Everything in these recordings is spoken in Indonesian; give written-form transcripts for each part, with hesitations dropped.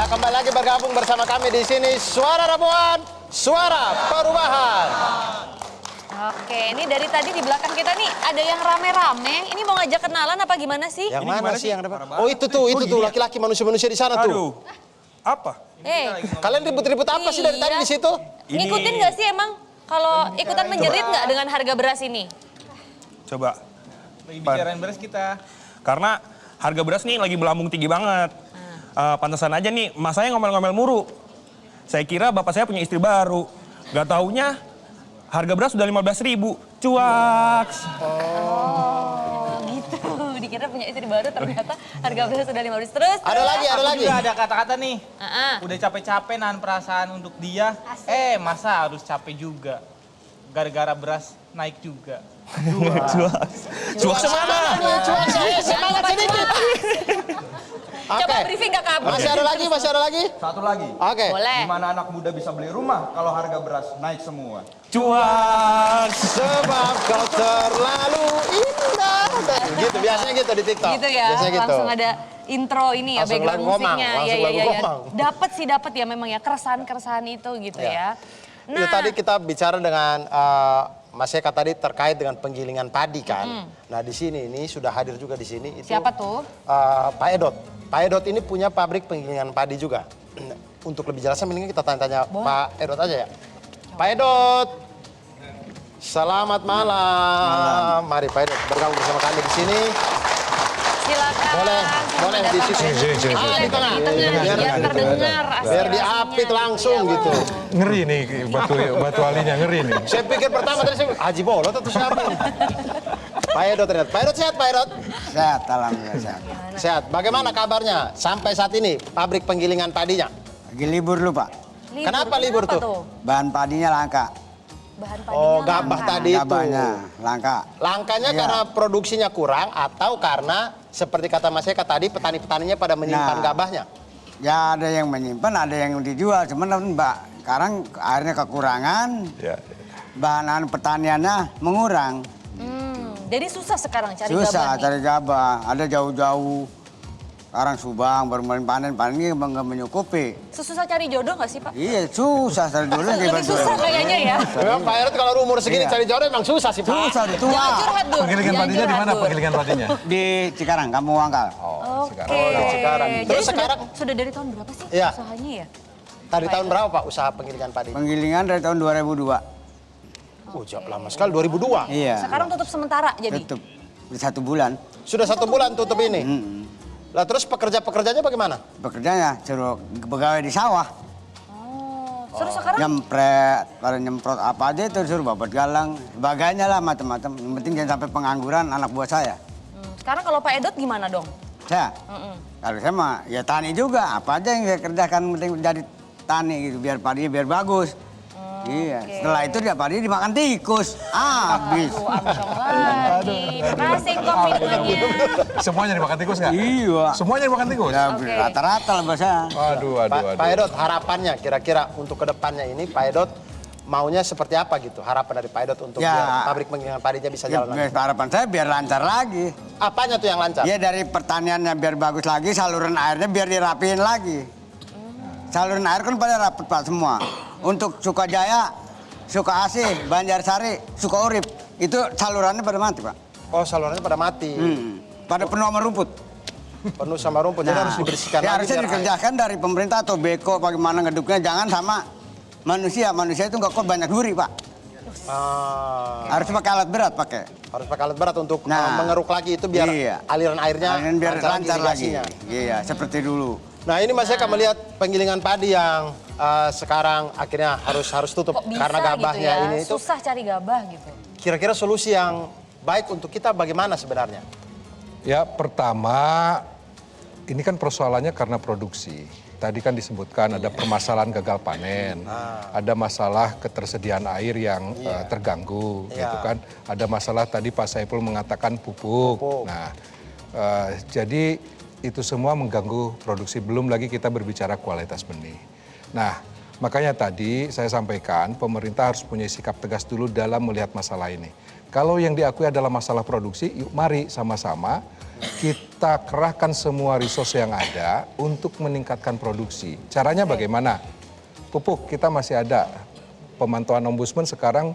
Ya, kembali lagi bergabung bersama kami di sini Suara Rabuan, Suara Perubahan. Oke, ini dari tadi di belakang kita nih ada yang rame-rame. Ini mau ngajak kenalan apa gimana sih? Yang mana sih yang depan? Oh itu tuh laki-laki manusia-manusia di sana tuh. Aduh, apa? Kalian ribut-ribut apa sih dari tadi di situ? Ngikutin nggak sih emang kalau ikutan menjerit nggak dengan harga beras ini? Coba. Lagi bicarain beras kita. Karena harga beras nih lagi melambung tinggi banget. Pantesan aja nih, mas saya ngomel-ngomel muru. Saya kira bapak saya punya istri baru. Gak taunya harga beras sudah 15.000. Cuaks. Oh gitu, dikira punya istri baru ternyata harga beras sudah 15. Terus? Ada lagi. Juga ada kata-kata nih. Udah capek-capek nahan perasaan untuk dia. Masa harus capek juga. Gara-gara beras naik juga. Cuaks mana? Cuaks saya semangat sedikit. Coba briefing gak Kak? Masih ada lagi? Satu lagi. Oke. Boleh. Gimana anak muda bisa beli rumah kalau harga beras naik semua? Cuaks. Sebab kau terlalu indah. Gitu, biasanya gitu di TikTok. Gitu ya, Biasanya gitu. langsung ada intro ini ya, Langsung background lagu gomang, musiknya. langsung lagu gomang. Dapat ya memang ya, keresahan itu gitu ya. Itu tadi kita bicara dengan Mas Eka tadi terkait dengan penggilingan padi kan. Nah di sini ini sudah hadir juga di sini. Itu, Siapa tuh? Pak Edot. Pak Edot ini punya pabrik penggilingan padi juga. Untuk lebih jelasnya mendingan kita tanya-tanya Pak Edot aja ya. Pak Edot, selamat malam. Mari Pak Edot bergabung bersama kami di sini. Silakan. Boleh di sini. Di tengah. Biar terdengar. Biar diapit langsung gitu. Ngeri nih batu alinya, ngeri nih. Saya pikir pertama tadi saya Haji Bolot atau siapa ini? Pak Edot ternyata. Pak Edot sehat Pak Edot? Sehat, alhamdulillah sehat. Sehat. Bagaimana kabarnya sampai saat ini pabrik penggilingan padinya? Lagi libur lu Pak. Kenapa libur tuh? Bahan padinya langka. Bahan padinya Oh, gabah langka. tadi itu. Gabahnya langka. Langkanya Iya. karena produksinya kurang atau karena seperti kata Mas Eka tadi petani-petaninya pada menyimpan Nah. gabahnya? Ya ada yang menyimpan, ada yang dijual. Cuman Mbak, sekarang airnya kekurangan, Ya. bahan pertaniannya mengurang. Jadi susah sekarang cari Susah gabah nih. cari gabah, ada jauh-jauh. Sekarang Subang baru panen ini nggak menyukupi. Susah cari jodoh nggak sih Pak? Iya susah cari dulu. Lebih susah kayaknya ya. Memang Pak Edot kalau umur segini Iya. cari jodoh emang susah sih Pak. Susah Jangan tua. curhat Dur. Penggilingan Jangan padinya di curhat, mana Dur. penggilingan padinya? Di Cikarang, Kampung Wangkal. Oke. sekarang. Jadi Terus sekarang? sudah dari tahun berapa sih Iya. usahanya ya? Dari tahun berapa Pak usaha penggilingan padi? Penggilingan dari tahun 2002. Oh, jauh lama sekali 2002. Iya. Sekarang tutup sementara jadi. Tutup. Di 1 bulan. Sudah 1 bulan tutup ini. Lah terus pekerja-pekerjanya bagaimana? Bekerjanya suruh pegawai di sawah. Oh, terus sekarang Nyempret, kalau nyemprot apa aja itu suruh babat galang. Sebagainya lah macam-macam. Yang penting jangan sampai pengangguran anak buah saya. sekarang kalau Pak Edot gimana dong? Saya, kalau saya mah ya tani juga. Apa aja yang saya kerjakan penting jadi tani gitu. Biar padinya biar bagus. Iya, oke. setelah itu dia padi dimakan tikus. Habis. Aduh, amsyong lagi. Makasih kok minumannya. Semuanya dimakan tikus nggak? Iya. Semuanya dimakan tikus? Ya, Oke. rata-rata lah bahasa. Pak Edot, harapannya kira-kira untuk kedepannya ini Pak Edot maunya seperti apa gitu? Harapan dari Pak Edot untuk Ya. biar pabrik penggilingan padinya bisa Ya, jalan lagi. harapan saya biar lancar lagi. Apanya tuh yang lancar? Ya dari pertaniannya biar bagus lagi, saluran airnya biar dirapiin lagi. Saluran air kan pada rapet Pak semua. Untuk Sukajaya, Sukaasih, Banjarsari, Sukaurip, itu salurannya pada mati Pak. Oh, salurannya pada mati. Pada penuh sama rumput. Penuh sama rumput, jadi harus dibersihkan ya lagi. harusnya biar dikerjakan dari pemerintah atau beko bagaimana ngeduknya, jangan sama manusia. Manusia itu nggak kuat banyak duri Pak. Harus pakai alat berat pakai. Harus pakai alat berat untuk Nah. mengeruk lagi itu biar Iya. aliran airnya Biar lancar lagi. irigasinya. Iya, seperti dulu. Nah ini Mas Eka melihat penggilingan padi yang sekarang akhirnya harus tutup Kok bisa karena gabahnya gitu ya? ini itu. Susah cari gabah gitu. Kira-kira solusi yang baik untuk kita bagaimana sebenarnya? Ya pertama, ini kan persoalannya karena produksi. Tadi kan disebutkan ada permasalahan gagal panen, ada masalah ketersediaan air yang terganggu, gitu kan. Ada masalah tadi Pak Saiful mengatakan pupuk. Nah, jadi itu semua mengganggu produksi. Belum lagi kita berbicara kualitas benih. Nah, makanya tadi saya sampaikan pemerintah harus punya sikap tegas dulu dalam melihat masalah ini. Kalau yang diakui adalah masalah produksi, yuk mari sama-sama kita kerahkan semua resource yang ada untuk meningkatkan produksi. Caranya bagaimana? Pupuk kita masih ada. Pemantauan Ombudsman sekarang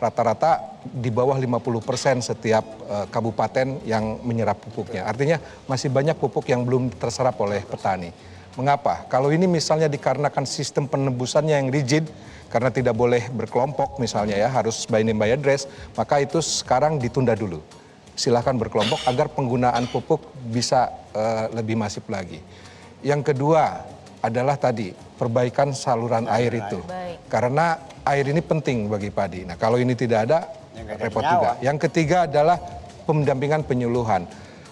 rata-rata di bawah 50% setiap kabupaten yang menyerap pupuknya. Artinya masih banyak pupuk yang belum terserap oleh petani. Mengapa? Kalau ini misalnya dikarenakan sistem penembusannya yang rigid, karena tidak boleh berkelompok misalnya ya, harus by name by address, maka itu sekarang ditunda dulu. Silahkan berkelompok agar penggunaan pupuk bisa lebih masif lagi. Yang kedua adalah tadi perbaikan saluran air itu. Karena air ini penting bagi padi. Nah kalau ini tidak ada, repot juga. Yang ketiga adalah pendampingan penyuluhan.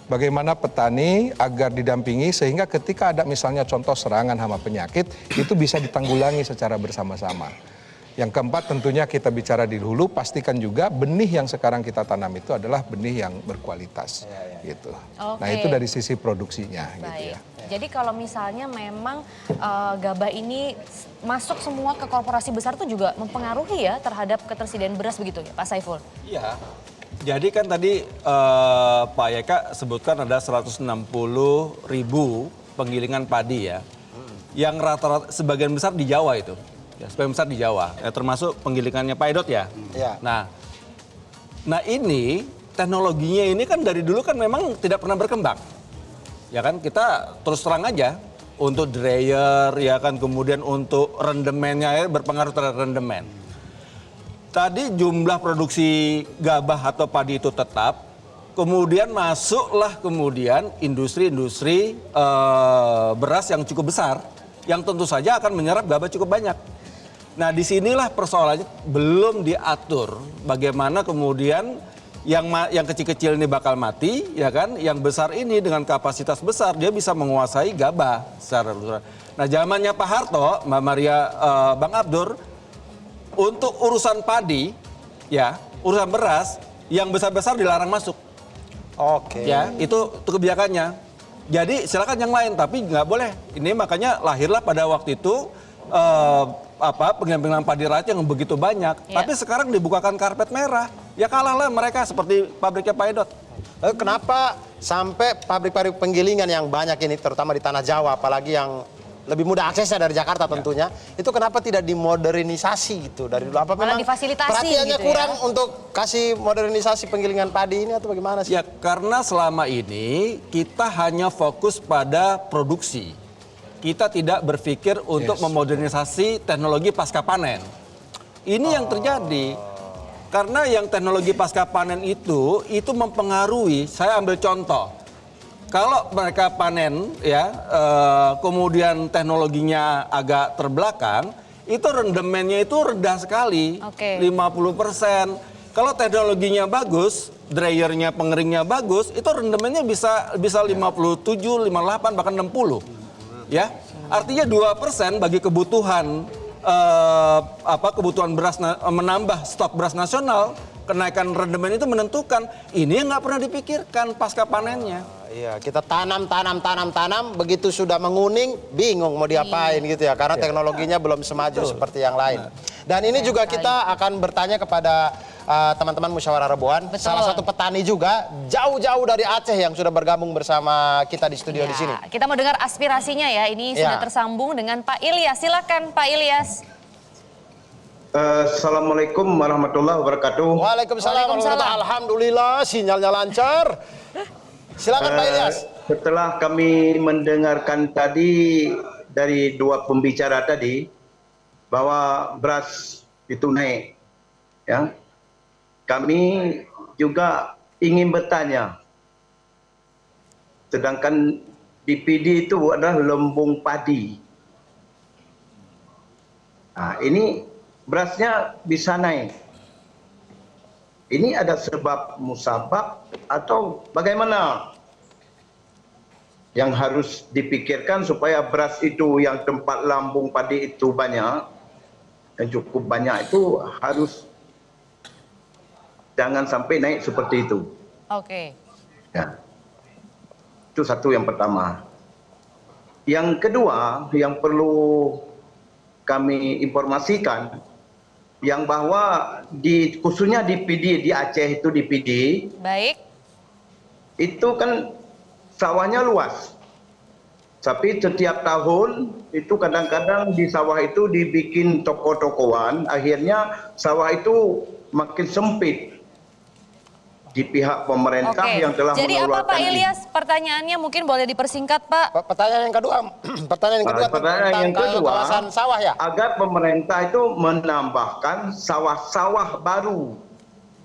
Bagaimana petani agar didampingi sehingga ketika ada misalnya contoh serangan hama penyakit, itu bisa ditanggulangi secara bersama-sama. Yang keempat tentunya kita bicara di hulu, pastikan juga benih yang sekarang kita tanam itu adalah benih yang berkualitas. Gitu. Nah itu dari sisi produksinya. Baik. Gitu ya. Jadi kalau misalnya memang gabah ini masuk semua ke korporasi besar itu juga mempengaruhi ya terhadap ketersediaan beras begitu ya Pak Saiful? Iya. Jadi kan tadi Pak Yeka sebutkan ada 160.000 penggilingan padi ya. Yang rata-rata sebagian besar di Jawa itu. Ya, sebagian besar di Jawa. Ya, termasuk penggilingannya Pak Edot ya. Iya. Nah ini teknologinya ini kan dari dulu kan memang tidak pernah berkembang. Ya kan kita terus terang aja untuk dryer ya kan kemudian untuk rendemennya berpengaruh terhadap rendemen. Tadi jumlah produksi gabah atau padi itu tetap, kemudian masuklah kemudian industri-industri beras yang cukup besar, yang tentu saja akan menyerap gabah cukup banyak. Nah disinilah persoalannya belum diatur bagaimana kemudian yang kecil-kecil ini bakal mati, ya kan? Yang besar ini dengan kapasitas besar dia bisa menguasai gabah secara luas. Nah zamannya Pak Harto, Mbak Maria, Bang Abdur, untuk urusan padi, ya, urusan beras, yang besar-besar dilarang masuk. Oke. Ya, itu kebijakannya. Jadi silakan yang lain, tapi nggak boleh. Ini makanya lahirlah pada waktu itu pengambilan padi rakyat yang begitu banyak. Ya. Tapi sekarang dibukakan karpet merah. Ya kalahlah mereka seperti pabriknya Pak Edot. Lalu kenapa sampai pabrik-pabrik penggilingan yang banyak ini, terutama di tanah Jawa, apalagi yang lebih mudah aksesnya dari Jakarta tentunya, itu kenapa tidak dimodernisasi gitu dari dulu? Apa Malah memang difasilitasi perhatiannya gitu ya? kurang untuk kasih modernisasi penggilingan padi ini atau bagaimana sih? Ya karena selama ini kita hanya fokus pada produksi. Kita tidak berpikir untuk memodernisasi teknologi pasca panen. Ini yang terjadi. Karena yang teknologi pasca panen itu mempengaruhi, saya ambil contoh. Kalau mereka panen ya, kemudian teknologinya agak terbelakang, itu rendemennya itu rendah sekali, 50%. Kalau teknologinya bagus, dryernya, pengeringnya bagus, itu rendemennya bisa 57, 58, bahkan 60. Ya, artinya 2% bagi kebutuhan kebutuhan beras menambah stok beras nasional, kenaikan rendemen itu menentukan. Ini yang nggak pernah dipikirkan pasca panennya. Iya, kita tanam, begitu sudah menguning, bingung mau diapain gitu ya, karena teknologinya belum semaju seperti yang lain. Dan ini juga kita akan bertanya kepada teman-teman Musyawarah Reboan, salah satu petani juga, jauh-jauh dari Aceh yang sudah bergabung bersama kita di studio di sini. Kita mau dengar aspirasinya ya, ini sudah tersambung dengan Pak Ilyas. Silakan Pak Ilyas. Assalamualaikum warahmatullahi wabarakatuh. Waalaikumsalam. Alhamdulillah, sinyalnya lancar. Silakan Pak Ilyas. Setelah kami mendengarkan tadi dari dua pembicara tadi bahwa beras itu naik, ya, kami juga ingin bertanya. Sedangkan DPD itu adalah lumbung padi. Nah, ini berasnya bisa naik. Ini ada sebab musabab atau bagaimana yang harus dipikirkan supaya beras itu yang tempat lambung padi itu banyak, yang cukup banyak itu harus jangan sampai naik seperti itu. Oke. Ya. Itu satu yang pertama. Yang kedua yang perlu kami informasikan, yang bahwa khususnya di PD di Aceh itu di PD, baik, itu kan sawahnya luas. Tapi setiap tahun itu kadang-kadang di sawah itu dibikin toko-tokoan, akhirnya sawah itu makin sempit di pihak pemerintah yang telah Jadi apa Pak mengeluarkan Ilyas? Pertanyaannya mungkin boleh dipersingkat Pak. Pertanyaan yang kedua, pertanyaan yang kedua Pertanyaan yang tentang kedua, kawasan sawah ya. agar pemerintah itu menambahkan sawah-sawah baru.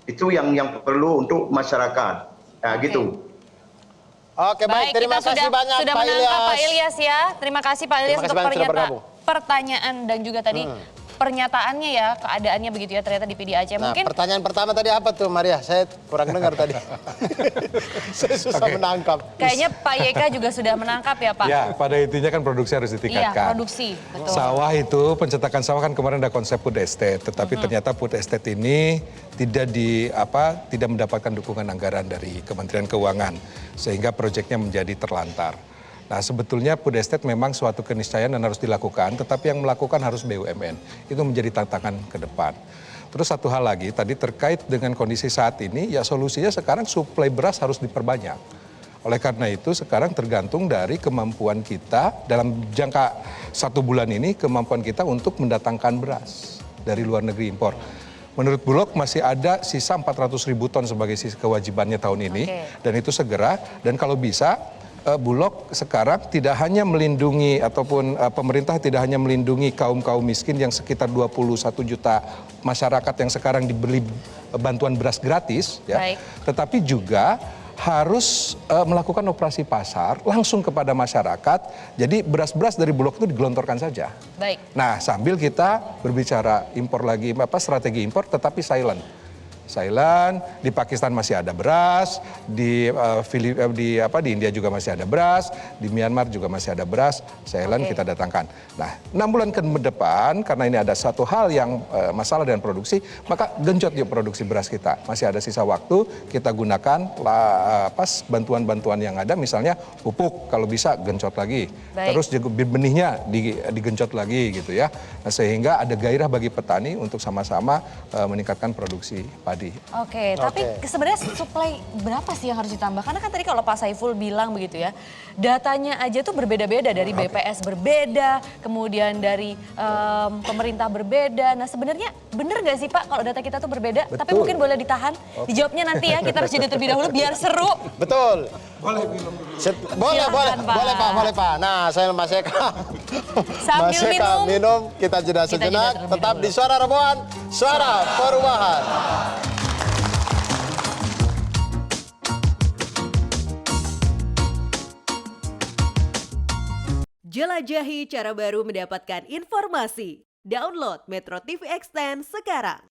Itu yang perlu untuk masyarakat. Nah, gitu. Oke, baik. Terima kita kasih banyak sudah Pak menangkap Ilyas. Pak Ilyas ya. Terima kasih Pak Ilyas Terima kasih untuk banyak sudah bergabung. pertanyaan dan juga tadi pernyataannya ya, keadaannya begitu ya ternyata di PD Aceh. Nah, Mungkin pertanyaan pertama tadi apa tuh Maria? Saya kurang dengar tadi. Saya susah menangkap. kayaknya Pak YK juga sudah menangkap ya Pak. Ya, pada intinya kan produksi harus Iya, ditingkatkan. produksi. Betul. Sawah itu, pencetakan sawah kan kemarin ada konsep food estate, tetapi ternyata food estate ini tidak mendapatkan dukungan anggaran dari Kementerian Keuangan, sehingga proyeknya menjadi terlantar. Nah, sebetulnya food estate memang suatu keniscayaan dan harus dilakukan, tetapi yang melakukan harus BUMN. Itu menjadi tantangan ke depan. Terus satu hal lagi, tadi terkait dengan kondisi saat ini, ya solusinya sekarang suplai beras harus diperbanyak. Oleh karena itu sekarang tergantung dari kemampuan kita dalam jangka 1 bulan ini, kemampuan kita untuk mendatangkan beras dari luar negeri impor. Menurut Bulog masih ada sisa 400.000 ton sebagai sisa kewajibannya tahun ini, dan itu segera, dan kalau bisa Bulog sekarang tidak hanya melindungi ataupun pemerintah tidak hanya melindungi kaum-kaum miskin yang sekitar 21 juta masyarakat yang sekarang dibeli bantuan beras gratis, ya, tetapi juga harus melakukan operasi pasar langsung kepada masyarakat. Jadi beras-beras dari Bulog itu digelontorkan saja. Baik. Nah, sambil kita berbicara impor lagi, strategi impor tetapi silent. Di Pakistan masih ada beras, di India juga masih ada beras, di Myanmar juga masih ada beras, silent kita datangkan. Nah, 6 bulan ke depan karena ini ada satu hal yang masalah dengan produksi, maka genjot yuk produksi beras kita. Masih ada sisa waktu, kita gunakan bantuan-bantuan yang ada, misalnya pupuk kalau bisa genjot lagi. Terus benihnya digenjot lagi gitu ya. Nah, sehingga ada gairah bagi petani untuk sama-sama meningkatkan produksi padi. Tapi sebenarnya suplai berapa sih yang harus ditambah? Karena kan tadi kalau Pak Saiful bilang begitu ya, datanya aja tuh berbeda-beda, dari BPS berbeda, kemudian dari pemerintah berbeda. Nah sebenarnya benar nggak sih Pak kalau data kita tuh berbeda? Betul. Tapi mungkin boleh ditahan, dijawabnya nanti ya, kita harus jeda terlebih dahulu biar seru. Betul. Boleh minum dulu. Boleh Pak. Nah, saya Mas Eka. Sambil Mas Eka minum, kita jeda sejenak. Tetap di Suara Robohan, Suara Perubahan. Jelajahi cara baru mendapatkan informasi. Download Metro TV Extend sekarang.